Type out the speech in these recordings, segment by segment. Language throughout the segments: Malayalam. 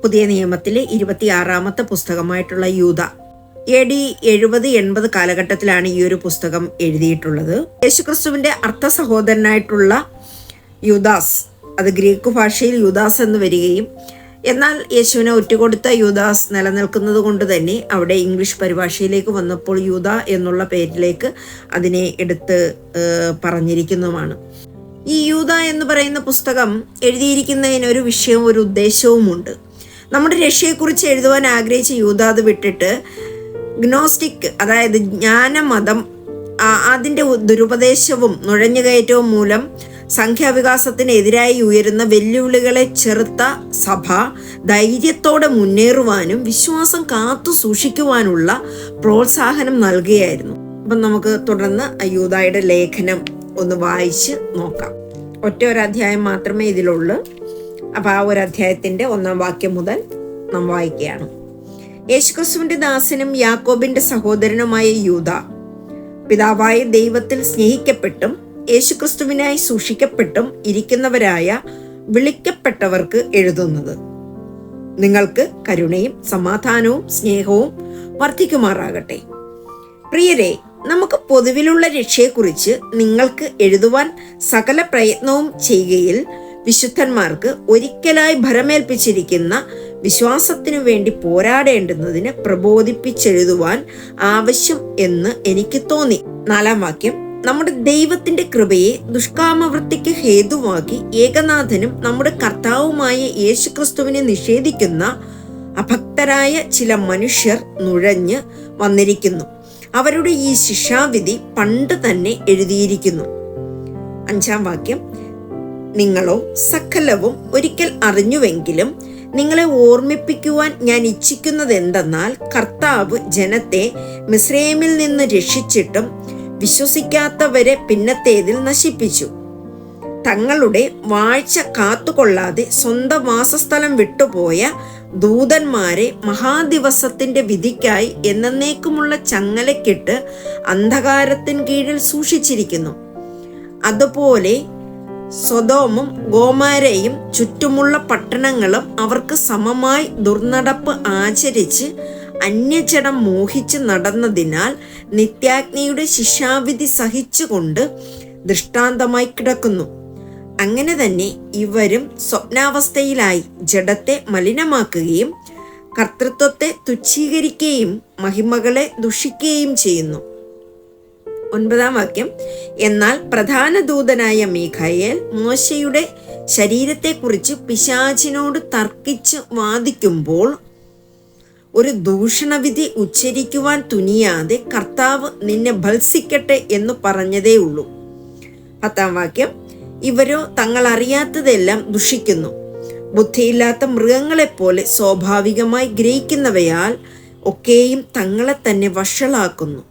പുതിയ നിയമത്തിലെ 26-ാമത്തെ പുസ്തകമായിട്ടുള്ള യൂദ. AD 70-80 കാലഘട്ടത്തിലാണ് ഈ ഒരു പുസ്തകം എഴുതിയിട്ടുള്ളത്. യേശുക്രിസ്തുവിന്റെ അർത്ഥ സഹോദരനായിട്ടുള്ള യൂദാസ്, അത് ഗ്രീക്ക് ഭാഷയിൽ യൂദാസ് എന്ന് വരികയും എന്നാൽ യേശുവിനെ ഒറ്റുകൊടുത്ത യൂദാസ് നിലനിൽക്കുന്നത് കൊണ്ട് തന്നെ അവിടെ ഇംഗ്ലീഷ് പരിഭാഷയിലേക്ക് വന്നപ്പോൾ യൂദ എന്നുള്ള പേരിലേക്ക് അതിനെ എടുത്ത് പറഞ്ഞിരിക്കുന്നതുമാണ്. ഈ യൂദ എന്ന് പറയുന്ന പുസ്തകം എഴുതിയിരിക്കുന്നതിന് ഒരു വിഷയവും ഒരു ഉദ്ദേശവുമുണ്ട്. നമ്മുടെ രക്ഷയെക്കുറിച്ച് എഴുതുവാൻ ആഗ്രഹിച്ച യൂദ അത് വിട്ടിട്ട് ഗ്നോസ്റ്റിക്, അതായത് ജ്ഞാനമതം, അതിൻ്റെ ദുരുപദേശവും നുഴഞ്ഞുകയറ്റവും മൂലം സംഖ്യാവികാസത്തിനെതിരായി ഉയരുന്ന വെല്ലുവിളികളെ ചെറുത്ത സഭ ധൈര്യത്തോടെ മുന്നേറുവാനും വിശ്വാസം കാത്തു സൂക്ഷിക്കുവാനുള്ള പ്രോത്സാഹനം നൽകുകയായിരുന്നു. അപ്പം നമുക്ക് തുടർന്ന് യൂദായുടെ ലേഖനം ഒന്ന് വായിച്ച് നോക്കാം. ഒറ്റ ഒരു അധ്യായം മാത്രമേ ഇതിലുള്ളൂ. അപ്പം ആ ഒരു അധ്യായത്തിൻ്റെ 1-ാം വാക്യം മുതൽ നാം വായിക്കുകയാണ്. യേശുക്രിസ്തുവിന്റെ ദാസനും യാക്കോബിന്റെ സഹോദരനുമായ യൂദ, പിതാവായ ദൈവത്തിൽ സ്നേഹിക്കപ്പെട്ടും യേശുക്രിസ്തുവിനായി സൂക്ഷിക്കപ്പെട്ടും ഇരിക്കുന്നവരായ വിളിക്കപ്പെട്ടവർക്ക് എഴുതുന്നത്. നിങ്ങൾക്ക് കരുണയും സമാധാനവും സ്നേഹവും വർദ്ധിക്കുമാറാകട്ടെ. പ്രിയരെ, നമുക്ക് പൊതുവിലുള്ള രക്ഷയെക്കുറിച്ച് നിങ്ങൾക്ക് എഴുതുവാൻ സകല പ്രയത്നവും ചെയ്യുകയിൽ വിശുദ്ധന്മാർക്ക് ഒരിക്കലായി ഭരമേൽപ്പിച്ചിരിക്കുന്ന വിശ്വാസത്തിനു വേണ്ടി പോരാടേണ്ടുന്നതിന് പ്രബോധിപ്പിച്ചെഴുതുവാൻ ആവശ്യം എന്ന് എനിക്ക് തോന്നി. 4-ാം വാക്യം, നമ്മുടെ ദൈവത്തിന്റെ കൃപയെ ദുഷ്കാമവൃത്തിക്ക് ഹേതുവാക്കി ഏകനാഥനും നമ്മുടെ കർത്താവുമായ യേശുക്രിസ്തുവിനെ നിഷേധിക്കുന്ന അഭക്തരായ ചില മനുഷ്യർ നുഴഞ്ഞ് വന്നിരിക്കുന്നു. അവരുടെ ഈ ശിക്ഷാവിധി പണ്ട് തന്നെ എഴുതിയിരിക്കുന്നു. 5-ാം വാക്യം, നിങ്ങളോ സകലവും ഒരിക്കൽ അറിഞ്ഞുവെങ്കിലും നിങ്ങളെ ഓർമ്മിപ്പിക്കുവാൻ ഞാൻ ഇച്ഛിക്കുന്നത് എന്തെന്നാൽ, കർത്താവ് ജനത്തെ മിസ്രയീമിൽ നിന്ന് രക്ഷിച്ചിട്ടും വിശ്വസിക്കാത്തവരെ പിന്നത്തേതിൽ നശിപ്പിച്ചു. തങ്ങളുടെ വാഴ്ച കാത്തുകൊള്ളാതെ സ്വന്തം വാസസ്ഥലം വിട്ടുപോയ ദൂതന്മാരെ മഹാദിവസത്തിന്റെ വിധിക്കായി എന്നേക്കുമുള്ള ചങ്ങലക്കിട്ട് അന്ധകാരത്തിൻ കീഴിൽ സൂക്ഷിച്ചിരിക്കുന്നു. അതുപോലെ സൊദോമും ഗോമോരയും ചുറ്റുമുള്ള പട്ടണങ്ങളും അവർക്ക് സമമായി ദുർനടപ്പ് ആചരിച്ച് അന്യജനം മോഹിച്ച് നടന്നതിനാൽ നിത്യാഗ്നിയുടെ ശിക്ഷാവിധി സഹിച്ചുകൊണ്ട് ദൃഷ്ടാന്തമായി കിടക്കുന്നു. അങ്ങനെ തന്നെ ഇവരും സ്വപ്നാവസ്ഥയിലായി ജഡത്തെ മലിനമാക്കുകയും കർത്തൃത്വത്തെ തുച്ഛീകരിക്കുകയും മഹിമകളെ ദുഷിക്കുകയും ചെയ്യുന്നു. 9-ാം വാക്യം, എന്നാൽ പ്രധാന ദൂതനായ മീഖായേൽ മോശയുടെ ശരീരത്തെക്കുറിച്ച് പിശാചിനോട് തർക്കിച്ച് വാദിക്കുമ്പോൾ ഒരു ദൂഷണവിധി ഉച്ചരിക്കുവാൻ തുനിയാതെ കർത്താവ് നിന്നെ ഭത്സിക്കട്ടെ എന്ന് പറഞ്ഞതേ ഉള്ളൂ. 10-ാം വാക്യം, ഇവരോ തങ്ങൾ അറിയാത്തതെല്ലാം ദുഷിക്കുന്നു. ബുദ്ധിയില്ലാത്ത മൃഗങ്ങളെപ്പോലെ സ്വാഭാവികമായി ഗ്രഹിക്കുന്നവയാൽ ഒക്കെയും തങ്ങളെ തന്നെ വഷളാക്കുന്നു.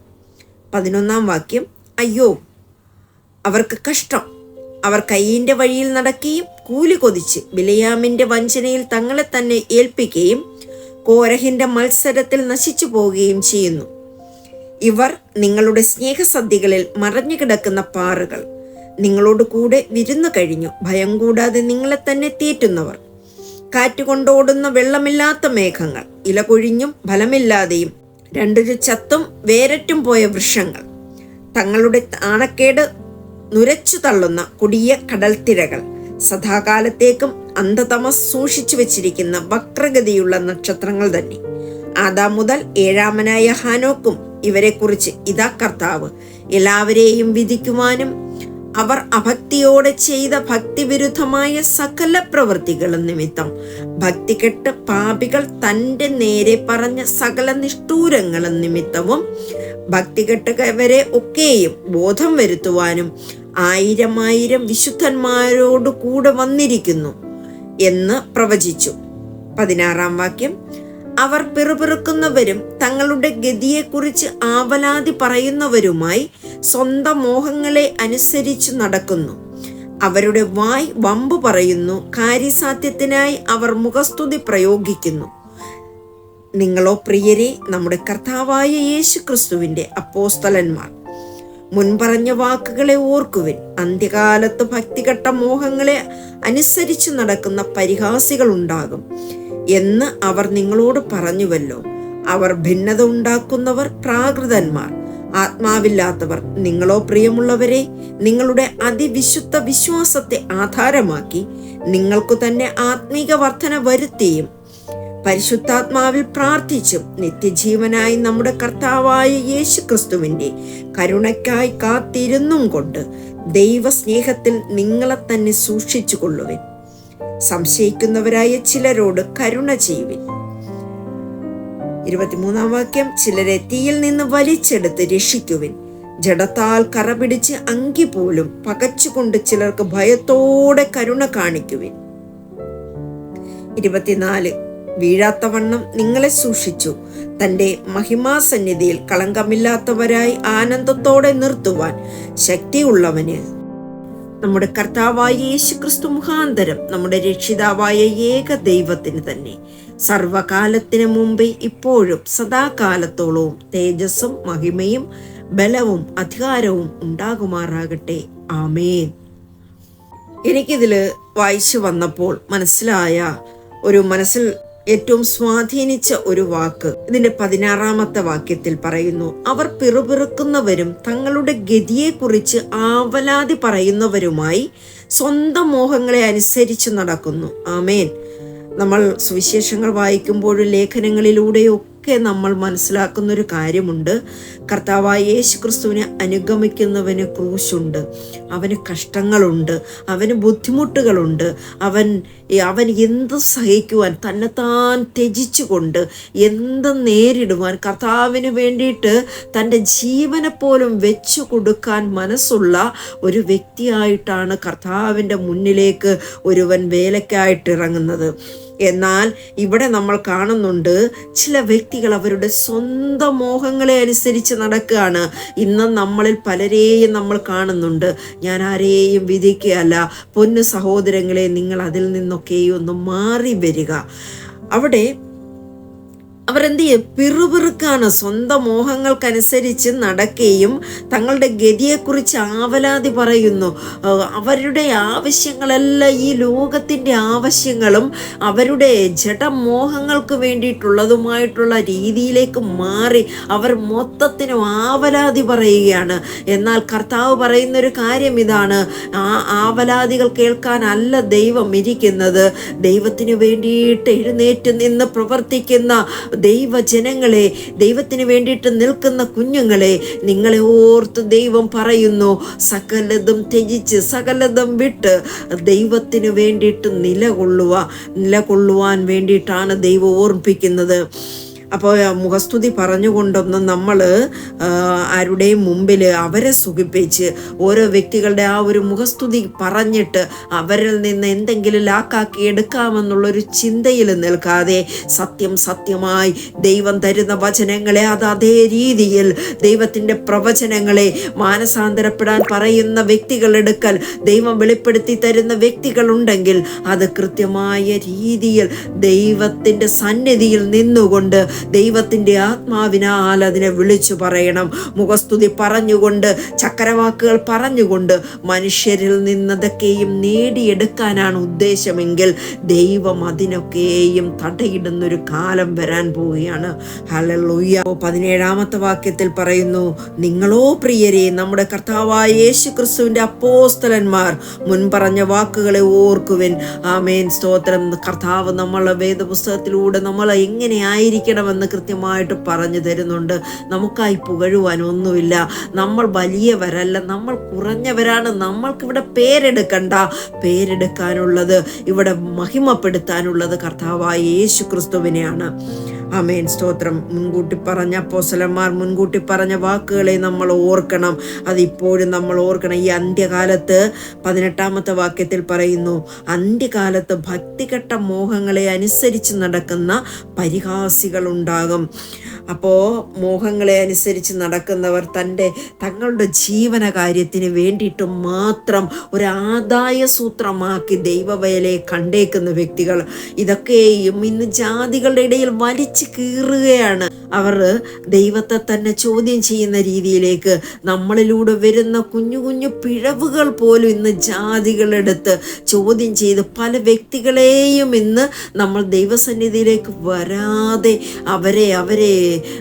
11-ാം വാക്യം, അയ്യോ അവർക്ക് കഷ്ടം. അവർ കയ്യിൻ്റെ വഴിയിൽ നടക്കുകയും കൂലി കൊതിച്ച് ബിലയാമിൻ്റെ വഞ്ചനയിൽ തങ്ങളെ തന്നെ ഏൽപ്പിക്കുകയും കോരഹിന്റെ മത്സരത്തിൽ നശിച്ചു പോവുകയും ചെയ്യുന്നു. ഇവർ നിങ്ങളുടെ സ്നേഹസദ്യകളിൽ മറഞ്ഞു കിടക്കുന്ന പാറകൾ, നിങ്ങളോട് കൂടെ വിരുന്നു കഴിഞ്ഞു ഭയം കൂടാതെ നിങ്ങളെ തന്നെ തീറ്റുന്നവർ, കാറ്റുകൊണ്ടോടുന്ന വെള്ളമില്ലാത്ത മേഘങ്ങൾ, ഇല കൊഴിഞ്ഞും ഫലമില്ലാതെയും രണ്ടൊരു ചത്തും വേരറ്റും പോയ വൃക്ഷങ്ങൾ, തങ്ങളുടെ നാണക്കേട് നുരച്ചു തള്ളുന്ന കൊടിയ കടൽത്തിരകൾ, സദാകാലത്തേക്കും അന്ധതമസ് സൂക്ഷിച്ചു വെച്ചിരിക്കുന്ന വക്രഗതിയുള്ള നക്ഷത്രങ്ങൾ തന്നെ. ആദാം മുതൽ 7-ാമനായ ഹാനോക്കും ഇവരെക്കുറിച്ച് ഇതാ കർത്താവ് എല്ലാവരെയും വിധിക്കുവാനും അവർ അഭക്തിയോടെ ചെയ്ത ഭക്തിവിരുദ്ധമായ സകല പ്രവൃത്തികളും നിമിത്തം ഭക്തികെട്ട് പാപികൾ തൻ്റെ നേരെ പറഞ്ഞ സകല നിഷ്ഠൂരങ്ങളും നിമിത്തവും ഭക്തികെട്ടവരെ ഒക്കെയും ബോധം വരുത്തുവാനും 1000 വിശുദ്ധന്മാരോട് കൂടെ വന്നിരിക്കുന്നു എന്ന് പ്രവചിച്ചു. 16-ാം വാക്യം, അവർ പിറുപിറുക്കുന്നവരും തങ്ങളുടെ ഗതിയെക്കുറിച്ച് ആവലാതി പറയുന്നവരുമായി സ്വന്തം മോഹങ്ങളെ അനുസരിച്ച് നടക്കുന്നു. അവരുടെ വായ് വമ്പു പറയുന്നു, കാര്യസാധ്യത്തിനായി അവർ മുഖസ്തുതി പ്രയോഗിക്കുന്നു. നിങ്ങളോ പ്രിയരെ, നമ്മുടെ കർത്താവായ യേശുക്രിസ്തുവിന്റെ അപ്പോസ്തലന്മാർ, മുൻപറഞ്ഞ വാക്കുകളെ ഓർക്കുവിൻ. അന്ത്യകാലത്ത് ഭക്തികെട്ട മോഹങ്ങളെ അനുസരിച്ച് നടക്കുന്ന പരിഹാസികൾ ഉണ്ടാകും എന്ന് അവർ നിങ്ങളോട് പറഞ്ഞുവല്ലോ. അവർ ഭിന്നത ഉണ്ടാക്കുന്നവർ, പ്രാകൃതന്മാർ, ആത്മാവില്ലാത്തവർ. നിങ്ങളോ പ്രിയമുള്ളവരെ, നിങ്ങളുടെ അതിവിശുദ്ധ വിശ്വാസത്തെ ആധാരമാക്കി നിങ്ങൾക്കു തന്നെ ആത്മീക വർധന വരുത്തിയും പരിശുദ്ധാത്മാവിൽ പ്രാർത്ഥിച്ചും നിത്യജീവനായി നമ്മുടെ കർത്താവായ യേശുക്രിസ്തുവിന്റെ കരുണയ്ക്കായി കാത്തിരുന്നും കൊണ്ട് ദൈവസ്നേഹത്തിൽ നിങ്ങളെ തന്നെ സൂക്ഷിച്ചു കൊള്ളുവിൻ. സംശയിക്കുന്നവരായ ചിലരോട് കരുണ ചെയ്യുവിൻ. 23-ാം വാക്യം, ചിലരെ തീയിൽ നിന്ന് വലിച്ചെടുത്ത് രക്ഷിക്കുവിൻ. ജഡത്താൽ കറ പിടിച്ച് അങ്കി പോലും പകച്ചുകൊണ്ട് ചിലർക്ക് ഭയത്തോടെ കരുണ കാണിക്കുവിൻ. 24, വീഴാത്തവണ്ണം നിങ്ങളെ സൂക്ഷിച്ചു തന്റെ മഹിമാസന്നിധിയിൽ കളങ്കമില്ലാത്തവരായി ആനന്ദത്തോടെ നിർത്തുവാൻ ശക്തിയുള്ളവന് നമ്മുടെ കർത്താവായ യേശുക്രിസ്തു മുഖാന്തരം നമ്മുടെ രക്ഷിതാവായ ഏക ദൈവത്തിന് തന്നെ സർവകാലത്തിന് മുമ്പേ ഇപ്പോഴും സദാകാലത്തോളവും തേജസ്സും മഹിമയും ബലവും അധികാരവും ഉണ്ടാകുമാറാകട്ടെ. ആമേൻ. എനിക്കിതില് വായിച്ചു വന്നപ്പോൾ മനസ്സിലായ മനസ്സിൽ ഏറ്റവും സ്വാധീനിച്ച ഒരു വാക്ക് ഇതിന്റെ 16-ാമത്തെ വാക്യത്തിൽ പറയുന്നു. അവർ പിറുപിറുക്കുന്നവരും തങ്ങളുടെ ഗതിയെക്കുറിച്ച് ആവലാതി പറയുന്നവരുമായി സ്വന്തം മോഹങ്ങളെ അനുസരിച്ച് നടക്കുന്നു. ആമേൻ. നമ്മൾ സുവിശേഷങ്ങൾ വായിക്കുമ്പോഴും ലേഖനങ്ങളിലൂടെയൊക്കെ നമ്മൾ മനസ്സിലാക്കുന്ന ഒരു കാര്യമുണ്ട്. കർത്താവായ യേശുക്രിസ്തുവിനെ അനുഗമിക്കുന്നവന് ക്രൂശുണ്ട്, അവന് കഷ്ടങ്ങളുണ്ട്, അവന് ബുദ്ധിമുട്ടുകളുണ്ട്. അവൻ എന്ത് സഹിക്കുവാൻ, തന്നെത്താൻ ത്യജിച്ചുകൊണ്ട് എന്ത് നേരിടുവാൻ, കർത്താവിന് വേണ്ടിയിട്ട് തൻ്റെ ജീവനെ പോലും വെച്ചു കൊടുക്കാൻ മനസ്സുള്ള ഒരു വ്യക്തിയായിട്ടാണ് കർത്താവിൻ്റെ മുന്നിലേക്ക് ഒരുവൻ വേലയ്ക്കായിട്ട് ഇറങ്ങുന്നത്. എന്നാൽ ഇവിടെ നമ്മൾ കാണുന്നുണ്ട്, ചില വ്യക്തികൾ അവരുടെ സ്വന്തം മോഹങ്ങളെ അനുസരിച്ച് നടക്കുകയാണ്. ഇന്ന് നമ്മളിൽ പലരെയും നമ്മൾ കാണുന്നുണ്ട്. ഞാൻ ആരെയും വിധിക്കുകയല്ല. പൊന്നു സഹോദരങ്ങളെ, നിങ്ങൾ അതിൽ നിന്നൊക്കെയും ഒന്ന് മാറി വരിക. അവിടെ അവരെന്ത് ചെയ്യും? പിറുപിറുക്കാണ്. സ്വന്തം മോഹങ്ങൾക്കനുസരിച്ച് നടക്കുകയും തങ്ങളുടെ ഗതിയെക്കുറിച്ച് ആവലാതി പറയുന്നു. അവരുടെ ആവശ്യങ്ങളെല്ലാം ഈ ലോകത്തിൻ്റെ ആവശ്യങ്ങളും അവരുടെ ജഡമോഹങ്ങൾക്ക് വേണ്ടിയിട്ടുള്ളതുമായിട്ടുള്ള രീതിയിലേക്ക് മാറി അവർ മൊത്തത്തിനും ആവലാതി പറയുകയാണ്. എന്നാൽ കർത്താവ് പറയുന്നൊരു കാര്യം ഇതാണ്, ആ ആവലാതികൾ കേൾക്കാനല്ല ദൈവം ഇരിക്കുന്നത്. ദൈവത്തിന് വേണ്ടിയിട്ട് എഴുന്നേറ്റ് നിന്ന് പ്രവർത്തിക്കുന്ന ദൈവജനങ്ങളെ, ദൈവത്തിന് വേണ്ടിയിട്ട് നിൽക്കുന്ന കുഞ്ഞുങ്ങളെ, നിങ്ങളെ ഓർത്ത് ദൈവം പറയുന്നു, സകലതും ത്യജിച്ച് സകലതും വിട്ട് ദൈവത്തിന് വേണ്ടിയിട്ട് നിലകൊള്ളുവാൻ വേണ്ടിയിട്ടാണ് ദൈവം ഓർമ്മിപ്പിക്കുന്നത്. അപ്പോൾ മുഖസ്തുതി പറഞ്ഞുകൊണ്ടൊന്നും നമ്മൾ ആരുടെയും മുമ്പിൽ അവരെ സുഖിപ്പിച്ച് ഓരോ വ്യക്തികളുടെ ആ ഒരു മുഖസ്തുതി പറഞ്ഞിട്ട് അവരിൽ നിന്ന് എന്തെങ്കിലും ലാക്കാക്കി എടുക്കാമെന്നുള്ളൊരു ചിന്തയിൽ നിൽക്കാതെ സത്യമായി ദൈവം തരുന്ന വചനങ്ങളെ അതേ രീതിയിൽ ദൈവത്തിൻ്റെ പ്രവചനങ്ങളെ മാനസാന്തരപ്പെടാൻ പറയുന്ന വ്യക്തികളെടുക്കൽ ദൈവം വെളിപ്പെടുത്തി തരുന്ന വ്യക്തികളുണ്ടെങ്കിൽ അത് കൃത്യമായ രീതിയിൽ ദൈവത്തിൻ്റെ സന്നിധിയിൽ നിന്നുകൊണ്ട് ദൈവത്തിൻ്റെ ആത്മാവിനാൽ അതിനെ വിളിച്ചു പറയണം. മുഖസ്തുതി പറഞ്ഞുകൊണ്ട്, ചക്കരവാക്കുകൾ പറഞ്ഞുകൊണ്ട് മനുഷ്യരിൽ നിന്നതൊക്കെയും നേടിയെടുക്കാനാണ് ഉദ്ദേശമെങ്കിൽ ദൈവം അതിനൊക്കെയും തടയിടുന്നൊരു കാലം വരാൻ പോവുകയാണ്. ഹല്ലേലൂയ. 17-ാമത്തെ വാക്യത്തിൽ പറയുന്നു, നിങ്ങളോ പ്രിയരെ, നമ്മുടെ കർത്താവായ യേശുക്രിസ്തുവിന്റെ അപ്പോസ്തലന്മാർ മുൻപറഞ്ഞ വാക്കുകളെ ഓർക്കുവിൻ. ആമേൻ. സ്തോത്രം. കർത്താവ് നമ്മളെ വേദപുസ്തകത്തിലൂടെ നമ്മൾ എങ്ങനെ ആയിരിക്കണമെന്ന് കൃത്യമായിട്ട് പറഞ്ഞു തരുന്നുണ്ട്. നമുക്കായി പുകഴുവാൻ ഒന്നുമില്ല. നമ്മൾ വലിയവരല്ല, നമ്മൾ കുറഞ്ഞവരാണ്. നമ്മൾക്കിവിടെ പേരെടുക്കാനുള്ളത്, ഇവിടെ മഹിമപ്പെടുത്താനുള്ളത് കർത്താവായ യേശുക്രിസ്തുവിനെയാണ്. ആമേൻ. സ്തോത്രം. മുൻകൂട്ടി പറഞ്ഞ അപ്പോസ്തലന്മാർ മുൻകൂട്ടി പറഞ്ഞ വാക്കുകളെ നമ്മൾ ഓർക്കണം. അതിപ്പോഴും നമ്മൾ ഓർക്കണം. ഈ അന്ത്യകാലത്ത് 18-ാമത്തെ വാക്യത്തിൽ പറയുന്നു, അന്ത്യകാലത്ത് ഭക്തികെട്ട മോഹങ്ങളെ അനുസരിച്ച് നടക്കുന്ന പരിഹാസികൾ ഉണ്ടാകും. അപ്പോൾ മോഹങ്ങളെ അനുസരിച്ച് നടക്കുന്നവർ തങ്ങളുടെ ജീവന കാര്യത്തിന് വേണ്ടിയിട്ട് മാത്രം ഒരു ആദായ സൂത്രമാക്കി ദൈവവേലയെ കണ്ടേക്കുന്ന വ്യക്തികൾ, ഇതൊക്കെയും ഇന്ന് ജാതികളുടെ ഇടയിൽ വലിച്ചു കീറുകയാണ്. അവർ ദൈവത്തെ തന്നെ ചോദ്യം ചെയ്യുന്ന രീതിയിലേക്ക് നമ്മളിലൂടെ വരുന്ന കുഞ്ഞു കുഞ്ഞു പിഴവുകൾ പോലും ഇന്ന് ജാതികളെടുത്ത് ചോദ്യം ചെയ്ത് പല വ്യക്തികളെയും ഇന്ന് നമ്മൾ ദൈവസന്നിധിയിലേക്ക് വരാതെ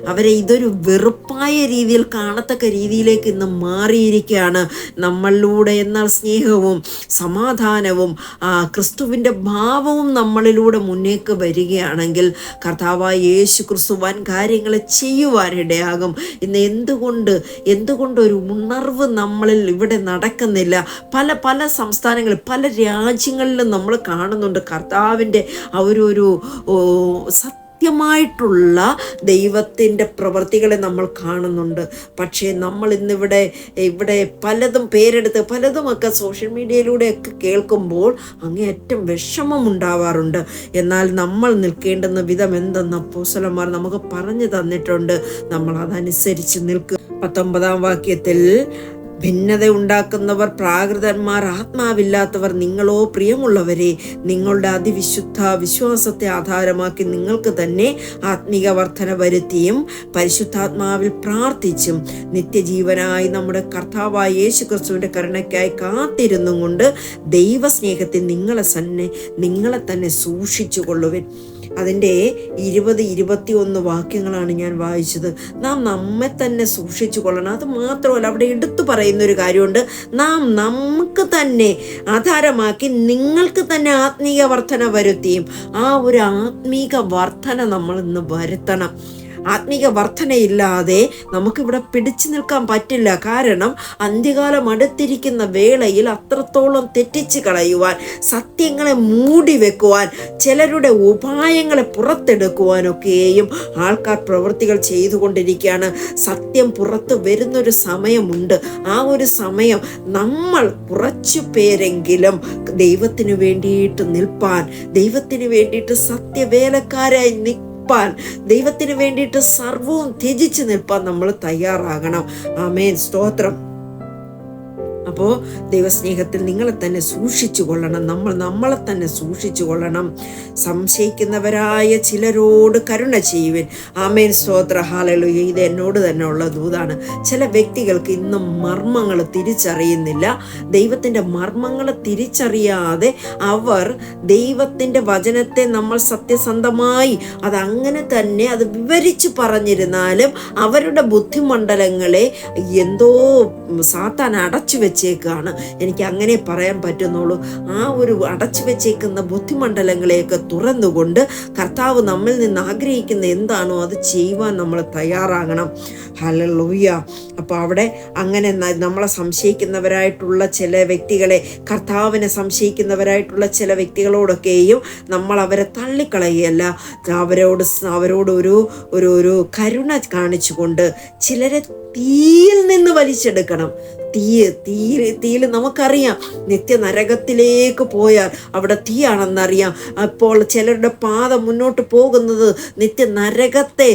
അവരെ ഇതൊരു വെറുപ്പായ രീതിയിൽ കാണത്തക്ക രീതിയിലേക്ക് ഇന്ന് മാറിയിരിക്കുകയാണ്. നമ്മളിലൂടെ എന്നാൽ സ്നേഹവും സമാധാനവും ക്രിസ്തുവിൻ്റെ ഭാവവും നമ്മളിലൂടെ മുന്നേക്ക് വരികയാണെങ്കിൽ കർത്താവായ യേശു ക്രിസ്തു വൻ കാര്യങ്ങൾ ചെയ്യുവാനിടയാകും. ഇന്ന് എന്തുകൊണ്ട് ഒരു ഉണർവ് നമ്മളിൽ ഇവിടെ നടക്കുന്നില്ല? പല സംസ്ഥാനങ്ങളിൽ, പല രാജ്യങ്ങളിലും നമ്മൾ കാണുന്നുണ്ട് കർത്താവിൻ്റെ ഒരു സത്യമായിട്ടുള്ള ദൈവത്തിൻ്റെ പ്രവൃത്തികളെ നമ്മൾ കാണുന്നുണ്ട്. പക്ഷേ നമ്മൾ ഇവിടെ പലതും പേരെടുത്ത് പലതുമൊക്കെ സോഷ്യൽ മീഡിയയിലൂടെയൊക്കെ കേൾക്കുമ്പോൾ അങ്ങേയറ്റം വിഷമമുണ്ടാവാറുണ്ട്. എന്നാൽ നമ്മൾ നിൽക്കേണ്ടുന്ന വിധം എന്തെന്ന് അപ്പോസ്തലന്മാർ നമുക്ക് പറഞ്ഞു തന്നിട്ടുണ്ട്. നമ്മൾ അതനുസരിച്ച് നിൽക്കുക. 19-ാം വാക്യത്തിൽ, ഭിന്നത ഉണ്ടാക്കുന്നവർ പ്രാകൃതന്മാർ, ആത്മാവില്ലാത്തവർ, നിങ്ങളോ പ്രിയമുള്ളവരെ നിങ്ങളുടെ അതിവിശുദ്ധ വിശ്വാസത്തെ ആധാരമാക്കി നിങ്ങൾക്ക് തന്നെ ആത്മീക വർധന വരുത്തിയും പരിശുദ്ധാത്മാവിൽ പ്രാർത്ഥിച്ചും നിത്യജീവനായി നമ്മുടെ കർത്താവായ യേശു ക്രിസ്തുവിൻ്റെ കരുണയ്ക്കായി കാത്തിരുന്നും കൊണ്ട് ദൈവസ്നേഹത്തിൽ നിങ്ങളെ തന്നെ സൂക്ഷിച്ചു കൊള്ളുവിൻ. അതിൻ്റെ 20-21 വാക്യങ്ങളാണ് ഞാൻ വായിച്ചത്. നാം നമ്മെ തന്നെ സൂക്ഷിച്ചു കൊള്ളണം. അത് മാത്രമല്ല, അവിടെ എടുത്തു പറയുന്നൊരു കാര്യമുണ്ട്. നമുക്ക് തന്നെ ആധാരമാക്കി നിങ്ങൾക്ക് തന്നെ ആത്മീക വർധന വരുത്തിയും. ആ ഒരു ആത്മീക വർധന നമ്മൾ ഇന്ന് വരുത്തണം. ആത്മീക വർധനയില്ലാതെ നമുക്കിവിടെ പിടിച്ചു നിൽക്കാൻ പറ്റില്ല. കാരണം അന്ത്യകാലം അടുത്തിരിക്കുന്ന വേളയിൽ അത്രത്തോളം തെറ്റിച്ച് കളയുവാൻ, സത്യങ്ങളെ മൂടി വെക്കുവാൻ, ചിലരുടെ ഉപായങ്ങളെ പുറത്തെടുക്കുവാനൊക്കെയും ആൾക്കാർ പ്രവൃത്തികൾ ചെയ്തുകൊണ്ടിരിക്കുകയാണ്. സത്യം പുറത്ത് വരുന്നൊരു സമയമുണ്ട്. ആ ഒരു സമയം നമ്മൾ കുറച്ചു പേരെങ്കിലും ദൈവത്തിന് വേണ്ടിയിട്ട് നിൽപ്പാൻ, ദൈവത്തിന് വേണ്ടിയിട്ട് സത്യവേലക്കാരായി ദൈവത്തിന് വേണ്ടിയിട്ട് സർവവും ത്യജിച്ച് നിൽപ്പാൻ നമ്മൾ തയ്യാറാകണം. ആമേൻ, സ്തോത്രം. അപ്പോൾ ദൈവസ്നേഹത്തിൽ നിങ്ങളെ തന്നെ സൂക്ഷിച്ചു കൊള്ളണം. നമ്മളെ തന്നെ സൂക്ഷിച്ചു കൊള്ളണം. സംശയിക്കുന്നവരായ ചിലരോട് കരുണ ചെയ്യുവിൻ. ആമേൻ, സ്തോത്ര, ഹല്ലേലൂയ. ഇത് എന്നോട് തന്നെ ഉള്ള ദൂതാണ്. ചില വ്യക്തികൾക്ക് ഇന്നും മർമ്മങ്ങൾ തിരിച്ചറിയുന്നില്ല. ദൈവത്തിൻ്റെ മർമ്മങ്ങൾ തിരിച്ചറിയാതെ അവർ ദൈവത്തിൻ്റെ വചനത്തെ നമ്മൾ സത്യസന്ധമായി അതങ്ങനെ തന്നെ അത് വിവരിച്ചു പറഞ്ഞിരുന്നാലും അവരുടെ ബുദ്ധിമണ്ഡലങ്ങളെ എന്തോ സാത്താൻ അടച്ചു വെച്ചേക്കാണ്. എനിക്ക് അങ്ങനെ പറയാൻ പറ്റുന്നുള്ളൂ. ആ ഒരു അടച്ചു വെച്ചേക്കുന്ന ബുദ്ധിമണ്ഡലങ്ങളെയൊക്കെ തുറന്നുകൊണ്ട് കർത്താവ് നമ്മിൽ നിന്ന് ആഗ്രഹിക്കുന്ന എന്താണോ അത് ചെയ്യുവാൻ നമ്മൾ തയ്യാറാകണം. ഹല്ലേലൂയ. അപ്പോൾ അവിടെ അങ്ങനെ നമ്മളെ സംശയിക്കുന്നവരായിട്ടുള്ള ചില വ്യക്തികളെ, കർത്താവിനെ സംശയിക്കുന്നവരായിട്ടുള്ള ചില വ്യക്തികളോടൊക്കെയും നമ്മൾ അവരെ തള്ളിക്കളയല്ല, അവരോട് ഒരു കരുണ കാണിച്ചുകൊണ്ട് ചിലരെ തീയിൽ നിന്ന് വലിച്ചെടുക്കണം. തീയിൽ നമുക്കറിയാം, നിത്യനരകത്തിലേക്ക് പോയാൽ അവിടെ തീയാണെന്നറിയാം. അപ്പോൾ ചിലരുടെ പാത മുന്നോട്ട് പോകുന്നത് നിത്യനരകത്തെ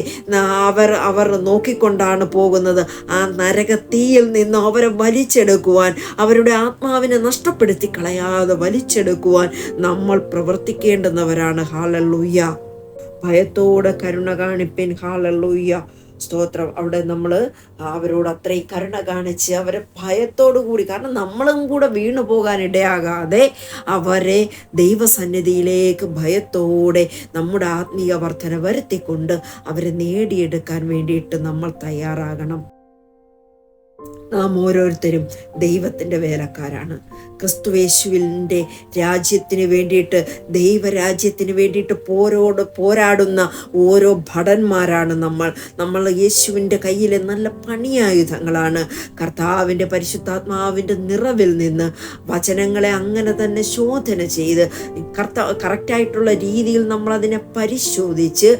അവർ നോക്കിക്കൊണ്ടാണ് പോകുന്നത്. ആ നരകത്തീയിൽ നിന്ന് അവരെ വലിച്ചെടുക്കുവാൻ, അവരുടെ ആത്മാവിനെ നഷ്ടപ്പെടുത്തി കളയാതെ വലിച്ചെടുക്കുവാൻ നമ്മൾ പ്രവർത്തിക്കേണ്ടുന്നവരാണ്. ഹല്ലേലൂയ. ഭയത്തോടെ കരുണ കാണിപ്പിൻ. ഹല്ലേലൂയ, സ്തോത്രം. അവിടെ നമ്മൾ അവരോട് അത്രയും കരുണ കാണിച്ച് അവരെ ഭയത്തോടു കൂടി, കാരണം നമ്മളും കൂടെ വീണു പോകാൻ ഇടയാകാതെ അവരെ ദൈവസന്നിധിയിലേക്ക് ഭയത്തോടെ നമ്മുടെ ആത്മീയ വർധന വരുത്തിക്കൊണ്ട് അവരെ നേടിയെടുക്കാൻ വേണ്ടിയിട്ട് നമ്മൾ തയ്യാറാകണം. നാം ഓരോരുത്തരും ദൈവത്തിൻ്റെ വേലക്കാരാണ്. ക്രിസ്തുയേശുവിൻ്റെ രാജ്യത്തിന് വേണ്ടിയിട്ട്, ദൈവരാജ്യത്തിന് വേണ്ടിയിട്ട് പോരാടുന്ന ഓരോ ഭടന്മാരാണ് നമ്മൾ യേശുവിൻ്റെ കയ്യിലെ നല്ല പണിയായുധങ്ങളാണ്. കർത്താവിൻ്റെ പരിശുദ്ധാത്മാവിൻ്റെ നിറവിൽ നിന്ന് വചനങ്ങളെ അങ്ങനെ തന്നെ ശോധന ചെയ്ത് കറക്റ്റായിട്ടുള്ള രീതിയിൽ നമ്മളതിനെ പരിശോധിച്ച്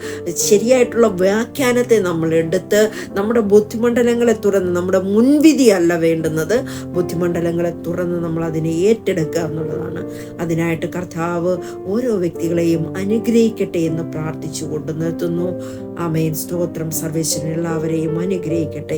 ശരിയായിട്ടുള്ള വ്യാഖ്യാനത്തെ നമ്മൾ എടുത്ത് നമ്മുടെ ബുദ്ധിമണ്ഡലങ്ങളെ തുറന്ന് നമ്മുടെ മുൻവിധി നീതിയല്ല വേണ്ടുന്നത്. ബുദ്ധിമണ്ഡലങ്ങളെ തുറന്ന് നമ്മൾ അതിനെ ഏറ്റെടുക്കുക എന്നുള്ളതാണ്. അതിനായിട്ട് കർത്താവ് ഓരോ വ്യക്തികളെയും അനുഗ്രഹിക്കട്ടെ എന്ന് പ്രാർത്ഥിച്ചുകൊണ്ട് നിർത്തുന്നു. ആമേൻ. സ്തോത്രം. സർവേശ്വരൻ എല്ലാവരെയും അനുഗ്രഹിക്കട്ടെ.